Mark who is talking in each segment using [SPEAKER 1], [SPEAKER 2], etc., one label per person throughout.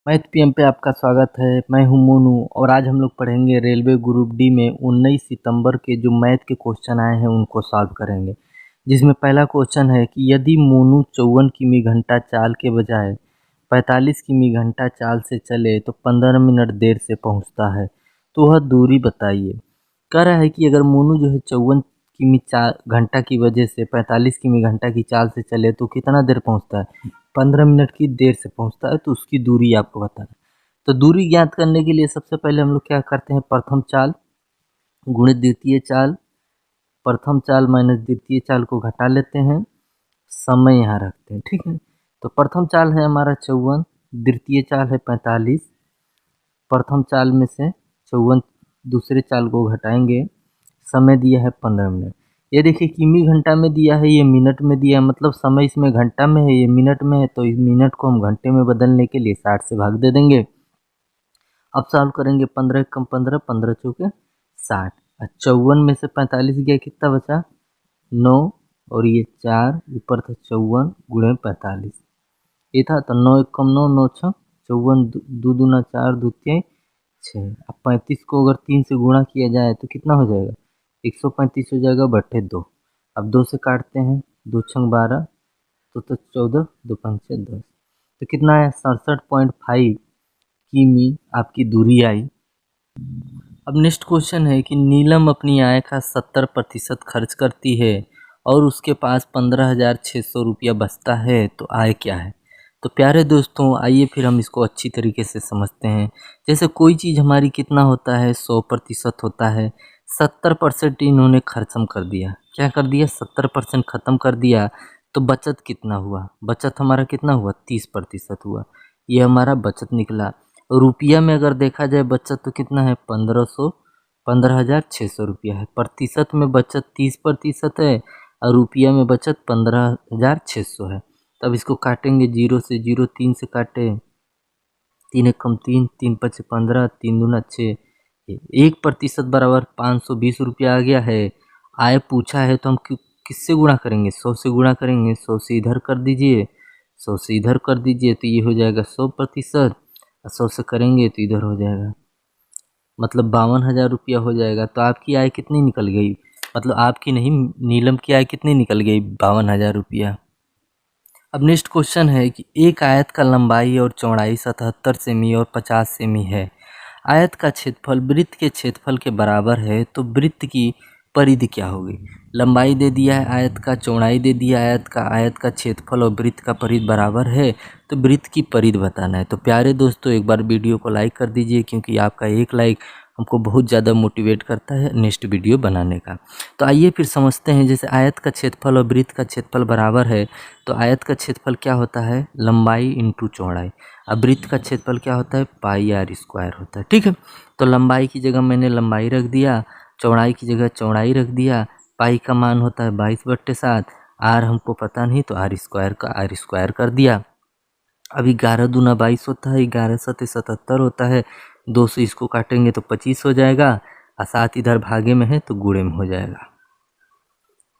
[SPEAKER 1] Math PM पे आपका स्वागत है। मैं हूं मोनू और आज हम लोग पढ़ेंगे रेलवे ग्रुप डी में 19 सितंबर के जो मैथ के क्वेश्चन आए हैं उनको सॉल्व करेंगे। जिसमें पहला क्वेश्चन है कि यदि मोनू 54 किमी घंटा चाल के बजाय 45 किमी घंटा चाल से चले तो 15 मिनट देर से पहुंचता है, तो वह दूरी बताइए। कह रहा है कि अगर मोनू जो है 54 किमी घंटा की वजह से 45 किमी घंटा की चाल से चले तो कितना देर पहुंचता है, 15 मिनट की देर से पहुंचता है, तो उसकी दूरी आपको बताना है। तो दूरी ज्ञात करने के लिए सबसे पहले हम लोग क्या करते हैं, प्रथम चाल गुणित द्वितीय चाल, प्रथम चाल माइनस द्वितीय चाल को घटा लेते हैं, समय यहाँ रखते हैं। ठीक है, तो प्रथम चाल है हमारा 54, द्वितीय चाल है 45, प्रथम चाल में से 54 दूसरे चाल को घटाएंगे, समय दिया है 15 मिनट। ये देखिए किमी घंटा में दिया है, ये मिनट में दिया है, मतलब समय इसमें घंटा में है, ये मिनट में है, तो इस मिनट को हम घंटे में बदलने के लिए 60 से भाग दे देंगे। अब सॉल्व करेंगे, 15 कम 15, 15 चौके 60, 54 में से 45 गया, कितना बचा 9, और ये 4 ऊपर था 54 गुणे 45, ये था, तो 9 एक कम 9, 9 छः 54, दो दूना 4, दो तीन 6। अब 35 को अगर 3 से गुणा किया जाए तो कितना हो जाएगा, 135 हो जाएगा बट्टे 2। अब 2 से काटते हैं, 2 छंग 12, तो 14, 2 पंचे 10, तो कितना है 67.5 किमी आपकी दूरी आई। अब नेक्स्ट क्वेश्चन है कि नीलम अपनी आय का 70% खर्च करती है और उसके पास 15,600 रुपया बचता है, तो आय क्या है। तो प्यारे दोस्तों, आइए फिर हम इसको अच्छी तरीके से समझते हैं। जैसे कोई चीज़ हमारी कितना होता है, 100% होता है, 70% इन्होंने खर्चम कर दिया। क्या कर दिया, 70% ख़त्म कर दिया, तो बचत कितना हुआ, बचत हमारा कितना हुआ, 30% हुआ। ये हमारा बचत निकला। रुपया में अगर देखा जाए बचत तो कितना है, 15,600 रुपया है। प्रतिशत में बचत 30% है और रुपया में बचत 15,600 है। तब इसको काटेंगे, 0 से 0, 3 से काटे, 3 एक कम 3, 3 पचे 15, 3 दूना 6, 1% बराबर 520 रुपया आ गया है। आय पूछा है तो हम किससे गुणा करेंगे, 100 से गुणा करेंगे। 100 से इधर कर दीजिए, 100 से इधर कर दीजिए, तो ये हो जाएगा 100%। 100 से करेंगे तो इधर हो जाएगा, मतलब 52,000 रुपया हो जाएगा। तो आपकी आय कितनी निकल गई, मतलब आपकी नहीं, नीलम की आय कितनी निकल गई, 52,000 रुपया। अब नेक्स्ट क्वेश्चन है कि एक आयत का लंबाई और चौड़ाई 77 सेमी और 50 सेमी है। आयत का क्षेत्रफल वृत्त के क्षेत्रफल के बराबर है, तो वृत्त की परिधि क्या होगी। लंबाई दे दिया है आयत का, चौड़ाई दे दिया है आयत का क्षेत्रफल और वृत्त का परिधि बराबर है, तो वृत्त की परिधि बताना है। तो प्यारे दोस्तों, एक बार वीडियो को लाइक कर दीजिए, क्योंकि आपका एक लाइक हमको बहुत ज़्यादा मोटिवेट करता है नेक्स्ट वीडियो बनाने का। तो आइए फिर समझते हैं। जैसे आयत का क्षेत्रफल और वृत्त का क्षेत्रफल बराबर है, तो आयत का क्षेत्रफल क्या होता है, लंबाई इंटू चौड़ाई। अब वृत्त का क्षेत्रफल क्या होता है, पाई आर स्क्वायर होता है। ठीक है, तो लंबाई की जगह मैंने लंबाई रख दिया, चौड़ाई की जगह चौड़ाई रख दिया। पाई का मान होता है 22/7, आर हमको पता नहीं तो आर स्क्वायर का आर स्क्वायर कर दिया। अब 11 दूना 22 होता है, 11 सत्ते 77 होता है, 2 से इसको काटेंगे तो 25 हो जाएगा, और 7 इधर भागे में है तो गुणे में हो जाएगा,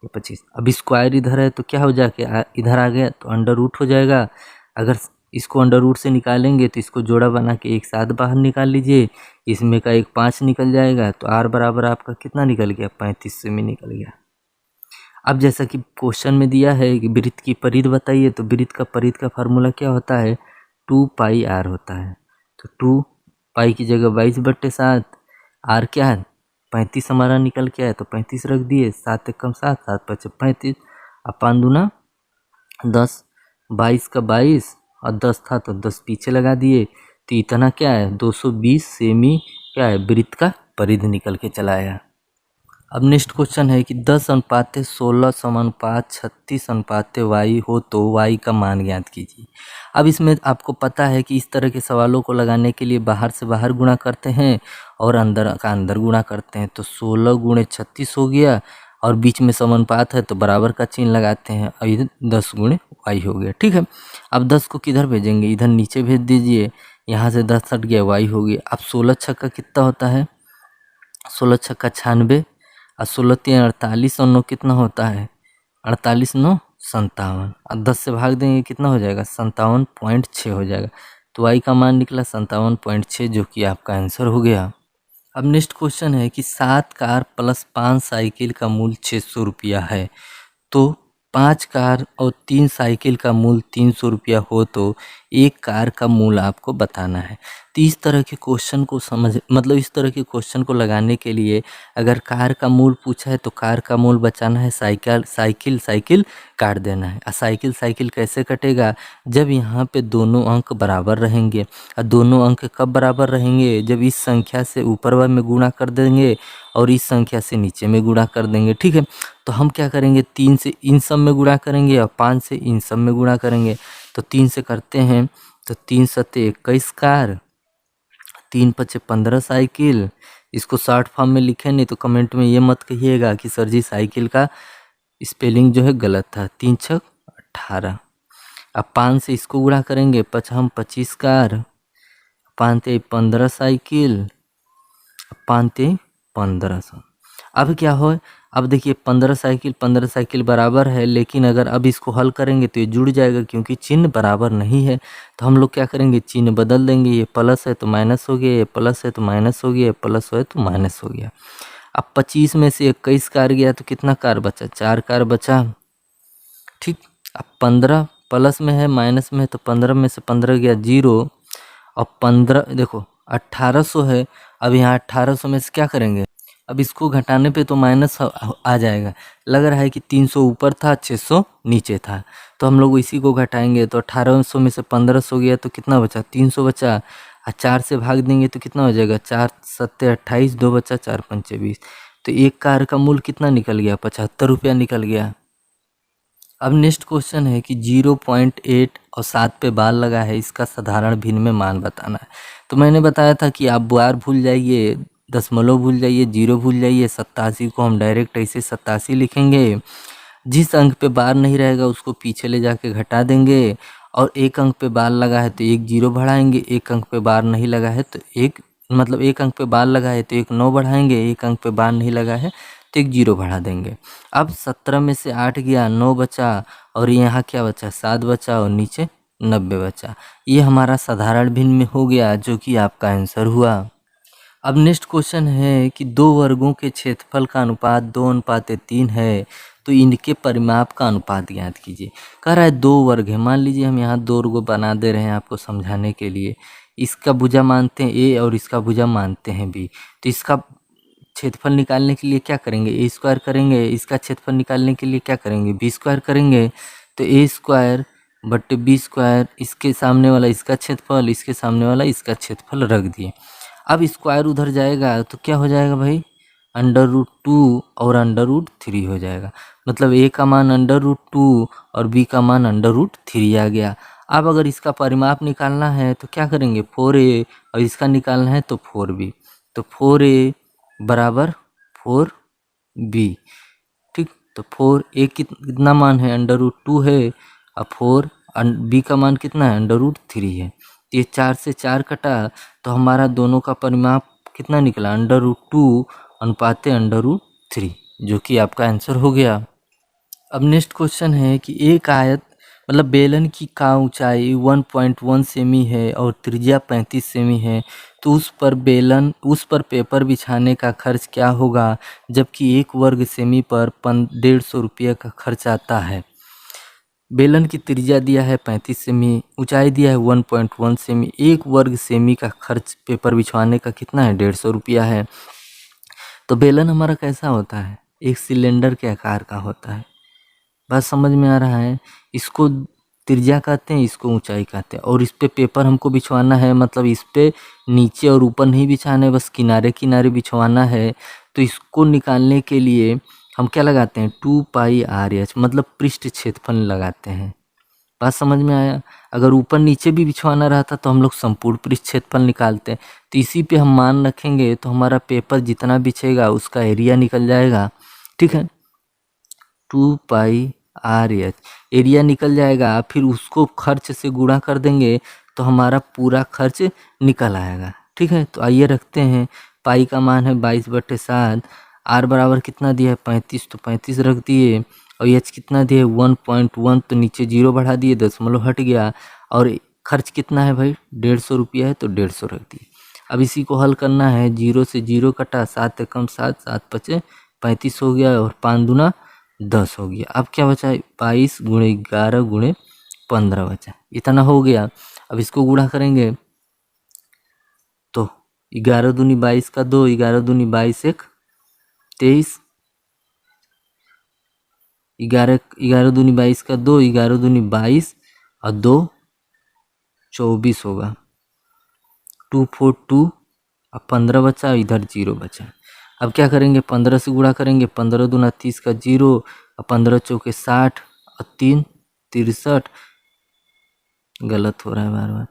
[SPEAKER 1] ये 25। अब स्क्वायर इधर है तो क्या हो जाके इधर आ गया तो अंडर रूट हो जाएगा। अगर इसको अंडर रूट से निकालेंगे तो इसको जोड़ा बना के एक साथ बाहर निकाल लीजिए, इसमें का एक 5 निकल जाएगा, तो आर बराबर आपका कितना निकल गया, 35 से में निकल गया। अब जैसा कि क्वेश्चन में दिया है कि वृत्त की परिधि बताइए, तो वृत्त का परिधि का फार्मूला क्या होता है, 2 पाई आर होता है। तो 2 पाई की जगह 22/7, आर क्या है 35 हमारा निकल के आया, तो 35 रख दिए, 7 एक कम 7, 7 पचे 35, अब 5 दूना 10, 22 का 22 और 10 था तो 10 पीछे लगा दिए, तो इतना क्या है 220 सेमी क्या है, वृत्त का परिधि निकल के चला आया। अब नेक्स्ट क्वेश्चन है कि 10:16:36:y हो तो y का मान ज्ञात कीजिए। अब इसमें आपको पता है कि इस तरह के सवालों को लगाने के लिए बाहर से बाहर गुणा करते हैं और अंदर का अंदर गुणा करते हैं। तो 16 गुणे 36 हो गया, और बीच में समानुपात है तो बराबर का चिन्ह लगाते हैं, और इधर 10 गुणे y हो गया। ठीक है, अब 10 को किधर भेजेंगे, इधर नीचे भेज दीजिए, यहाँ से 10 हट गया, y हो गया। अब 16 छक्का कितना होता है, 16 छक्का 96, और 16 3 48, और 9 कितना होता है, 48 9 57, और 10 से भाग देंगे कितना हो जाएगा, 57.6 हो जाएगा। तो y का मान निकला 57.6 जो कि आपका आंसर हो गया। अब नेक्स्ट क्वेश्चन है कि 7 कार प्लस 5 साइकिल का मूल्य 600 रुपया है, तो 5 कार और 3 साइकिल का मूल्य 300 रुपया हो तो एक कार का मूल्य आपको बताना है। तो इस तरह के क्वेश्चन को इस तरह के क्वेश्चन को लगाने के लिए अगर कार का मूल्य पूछा है तो कार का मूल्य बचाना है, साइकिल काट देना है। साइकिल कैसे कटेगा, जब यहाँ पे दोनों अंक बराबर रहेंगे। और दोनों अंक कब बराबर रहेंगे, जब इस संख्या से ऊपर वाले में गुणा कर देंगे और इस संख्या से नीचे में गुणा कर देंगे। ठीक है, तो हम क्या करेंगे, 3 से इन सब में गुणा करेंगे और 5 से इन सब में गुणा करेंगे। तो 3 से करते हैं तो 3 सत्ते 21 कार, 3 पचे 15 साइकिल। इसको शॉर्ट फॉर्म में लिखे नहीं तो कमेंट में ये मत कहिएगा कि सर जी साइकिल का स्पेलिंग जो है गलत था। 3 छक 18। अब 5 से इसको गुणा करेंगे, 5 हम 25 कार, 5 ते 15 साइकिल, 5 ते 1500। अब क्या हो, अब देखिए 15 साइकिल बराबर है, लेकिन अगर अब इसको हल करेंगे तो ये जुड़ जाएगा क्योंकि चिन्ह बराबर नहीं है। तो हम लोग क्या करेंगे, चिन्ह बदल देंगे, ये प्लस है तो माइनस हो गया, ये प्लस है तो माइनस हो गया, ये प्लस है तो माइनस हो गया। अब 25 में से 21 कार गया तो कितना कार बचा, 4 कार बचा। ठीक, अब 15 प्लस में है माइनस में है तो 15 में से 15 गया 0 और 15 देखो 1800 है। अब यहाँ 1800 में से क्या करेंगे, अब इसको घटाने पे तो माइनस आ जाएगा। लग रहा है कि 300 ऊपर था 600 नीचे था, तो हम लोग इसी को घटाएंगे। तो 1800 में से 1500 गया तो कितना बचा, 300 बचा। और 4 से भाग देंगे तो कितना हो जाएगा, 4 सत्ते 28, 2 बचा, 4 पंचे 20। तो एक कार का मूल्य कितना निकल गया, 75 रुपया निकल गया। अब नेक्स्ट क्वेश्चन है कि 0.8 और 7 पे बार लगा है, इसका साधारण भिन्न में मान बताना है। तो मैंने बताया था कि आप बार भूल जाइए, दशमलव भूल जाइए, 0 भूल जाइए, 87 को हम डायरेक्ट ऐसे 87 लिखेंगे। जिस अंक पे बार नहीं रहेगा उसको पीछे ले जाके घटा देंगे, और एक अंक पे बार लगा है तो एक 0 बढ़ाएंगे, एक अंक पे बार नहीं लगा है तो एक अंक पे बार लगा है तो एक 9 बढ़ाएंगे, एक अंक पे बार नहीं लगा है तो एक 0 बढ़ा देंगे। अब 17 में से 8 गया, 9 बचा, और यहाँ क्या बचा, 7 बचा, और नीचे 90 बचा। ये हमारा साधारण भिन्न में हो गया जो कि आपका आंसर हुआ। अब नेक्स्ट क्वेश्चन है कि दो वर्गों के क्षेत्रफल का अनुपात 2:3 है, तो इनके परिमाप का अनुपात ज्ञात कीजिए। कह रहा है दो वर्ग है, मान लीजिए हम यहाँ 2 वर्ग बना दे रहे हैं आपको समझाने के लिए। इसका भुजा मानते हैं ए और इसका भुजा मानते हैं बी, तो इसका क्षेत्रफल निकालने के लिए क्या करेंगे, ए स्क्वायर करेंगे। इसका क्षेत्रफल निकालने के लिए क्या करेंगे, बी स्क्वायर करेंगे। तो ए स्क्वायर बट्टे बी स्क्वायर, इसके सामने वाला इसका क्षेत्रफल, इसके सामने वाला इसका क्षेत्रफल रख दिए। अब स्क्वायर उधर जाएगा तो क्या हो जाएगा भाई, √2 और √3 हो जाएगा। मतलब ए का मान √2 और बी का मान √3 आ गया। अब अगर इसका परिमाप निकालना है तो क्या करेंगे, 4a, और इसका निकालना है तो 4b। तो 4a बराबर 4b। ठीक, तो 4a कितना मान है, √2 है, और 4 बी का मान कितना है, √3 है। ये 4 से 4 कटा तो हमारा दोनों का परिमाप कितना निकला, √2 अनुपाते √3, जो कि आपका आंसर हो गया। अब नेक्स्ट क्वेश्चन है कि एक आयत बेलन की का ऊंचाई 1.1 सेमी है और त्रिज्या 35 सेमी है, तो उस पर पेपर बिछाने का खर्च क्या होगा, जबकि 1 वर्ग सेमी पर 150 रुपये का खर्च आता है। बेलन की त्रिज्या दिया है 35 सेमी, ऊंचाई दिया है 1.1 सेमी, 1 वर्ग सेमी का खर्च पेपर बिछवाने का कितना है, 150 रुपया है। तो बेलन हमारा कैसा होता है, एक सिलेंडर के आकार का होता है। बात समझ में आ रहा है, इसको त्रिज्या कहते हैं, इसको ऊंचाई कहते हैं। और इस पे पेपर हमको बिछवाना है, मतलब इस पे नीचे और ऊपर नहीं बिछाना है, बस किनारे किनारे बिछवाना है। तो इसको निकालने के लिए हम क्या लगाते हैं, 2πr/h, मतलब पृष्ठ क्षेत्रफल लगाते हैं। बात समझ में आया। अगर ऊपर नीचे भी बिछवाना रहता तो हम लोग संपूर्ण पृष्ठ क्षेत्रफल निकालते हैं। तो इसी पे हम मान रखेंगे तो हमारा पेपर जितना बिछेगा उसका एरिया निकल जाएगा। ठीक है, 2πr/h एरिया निकल जाएगा, फिर उसको खर्च से गुणा कर देंगे तो हमारा पूरा खर्च निकल आएगा। ठीक है, तो आइए रखते हैं। पाई का मान है 22/7, आर बराबर कितना दिया है 35, तो 35 रख दिए, और एच कितना दिया है 1.1, तो नीचे 0 बढ़ा दिए, दशमलव हट गया, और खर्च कितना है भाई, 150 रुपया है तो 150 रख दिए। अब इसी को हल करना है, 0 से 0 कटा, 7 एकम 7, 7 पचे 35 हो गया और 5 दूना 10 हो गया। अब क्या बचा, 22 गुणे 11 गुणे 15 बचा, इतना हो गया। अब इसको गुणा करेंगे तो 11 दूनी 22 का 2, 11 दूनी 22 एक 23, 11 दूनी 22 का 2, 11 दूनी 22 और 2 24 होगा, 242 अब 15 बचा, इधर 0 बचा। अब क्या करेंगे, 15 से गुणा करेंगे, 15 दूना 30 का 0 और 15 चौके 60 और 3 63, गलत हो रहा है बार बार,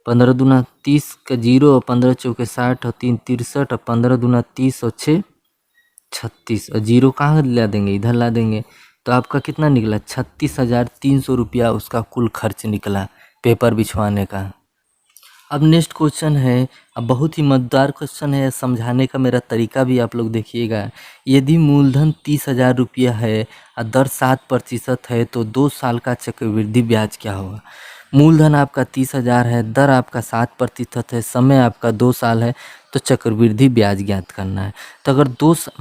[SPEAKER 1] 15 दूना 30 का 0 और 15 चौके 60 और 3 63 और 15 दूना 30 और 6 36 और 0 कहाँ ला देंगे, इधर ला देंगे। तो आपका कितना निकला, 36,300 रुपया उसका कुल खर्च निकला पेपर बिछवाने का। अब नेक्स्ट क्वेश्चन है, अब बहुत ही मज़ेदार क्वेश्चन है, समझाने का मेरा तरीका भी आप लोग देखिएगा। यदि मूलधन 30,000 रुपया है और दर 7% है तो 2 साल का चक्रवृद्धि ब्याज क्या होगा। मूलधन आपका 30,000 है, दर आपका 7% है, समय आपका 2 साल है, तो चक्रवृद्धि ब्याज ज्ञात करना है। तो अगर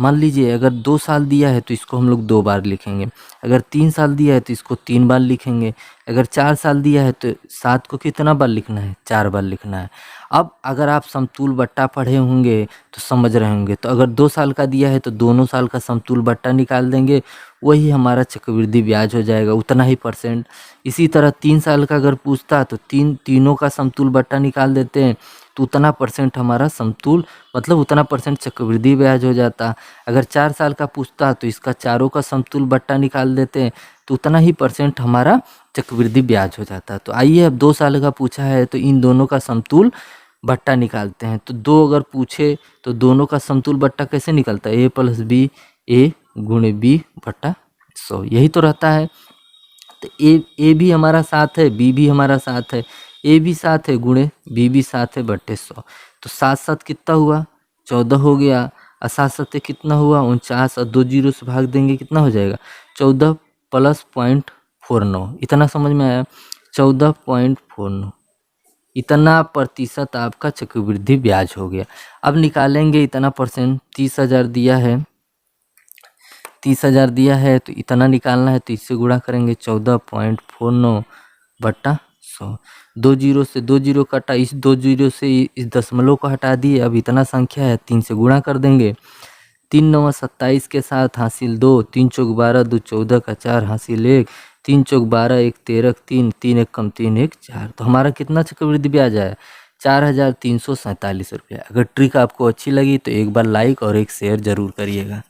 [SPEAKER 1] मान लीजिए अगर 2 साल दिया है तो इसको हम लोग 2 बार लिखेंगे, अगर 3 साल दिया है तो इसको 3 बार लिखेंगे, अगर 4 साल दिया है तो 7 को कितना बार लिखना है, 4 बार लिखना है। अब अगर आप समतुल बट्टा पढ़े होंगे तो समझ रहे होंगे, तो अगर 2 साल का दिया है तो दोनों साल का समतुल बट्टा निकाल देंगे, वही हमारा चक्रवृद्धि ब्याज हो जाएगा, उतना ही %। इसी तरह 3 साल का अगर पूछता तो तीनों का समतुल बट्टा निकाल देते हैं, तो उतना % हमारा समतुल मतलब उतना % चक्रवृद्धि ब्याज हो जाता। अगर 4 साल का पूछता तो इसका चारों का समतुल बट्टा निकाल देते हैं, तो उतना ही % हमारा चक्रवृद्धि ब्याज हो जाता। तो आइए अब 2 साल का पूछा है तो इन दोनों का समतुल बट्टा निकालते हैं। तो 2 अगर पूछे तो दोनों का समतुल बट्टा कैसे निकलता है, a गुणे b बट्टा 100, यही तो रहता है। तो ए भी हमारा 7 है, बी भी हमारा 7 है, ए भी 7 है गुणे बी भी 7 है बट्टे 100। तो 7 कितना हुआ, 14 हो गया, और 7 कितना हुआ 49, और 2 जीरो से भाग देंगे कितना हो जाएगा 14 प्लस 0.49, इतना समझ में आया, 14.49, इतना % आपका चक्रवृद्धि ब्याज हो गया। अब निकालेंगे इतना %, 30,000 दिया है, 30,000 दिया है तो इतना निकालना है, तो इससे गुणा करेंगे 14.49 बट्टा 100, 2 जीरो से 2 जीरो कटा, इस 2 जीरो से इस दशमलव को हटा दिए, अब इतना संख्या है 3 से गुणा कर देंगे, 3 9 27 के साथ हासिल 2, 3 चौक 12, 2 14 का 4 हासिल 1, 3 चौक 12, 1 13, 3 3 1 कम 3 1 4, तो हमारा कितना चक्रवृद्धि ब्याज आया 4,347 रुपया। अगर ट्रिक आपको अच्छी लगी तो एक बार लाइक और एक शेयर जरूर करिएगा।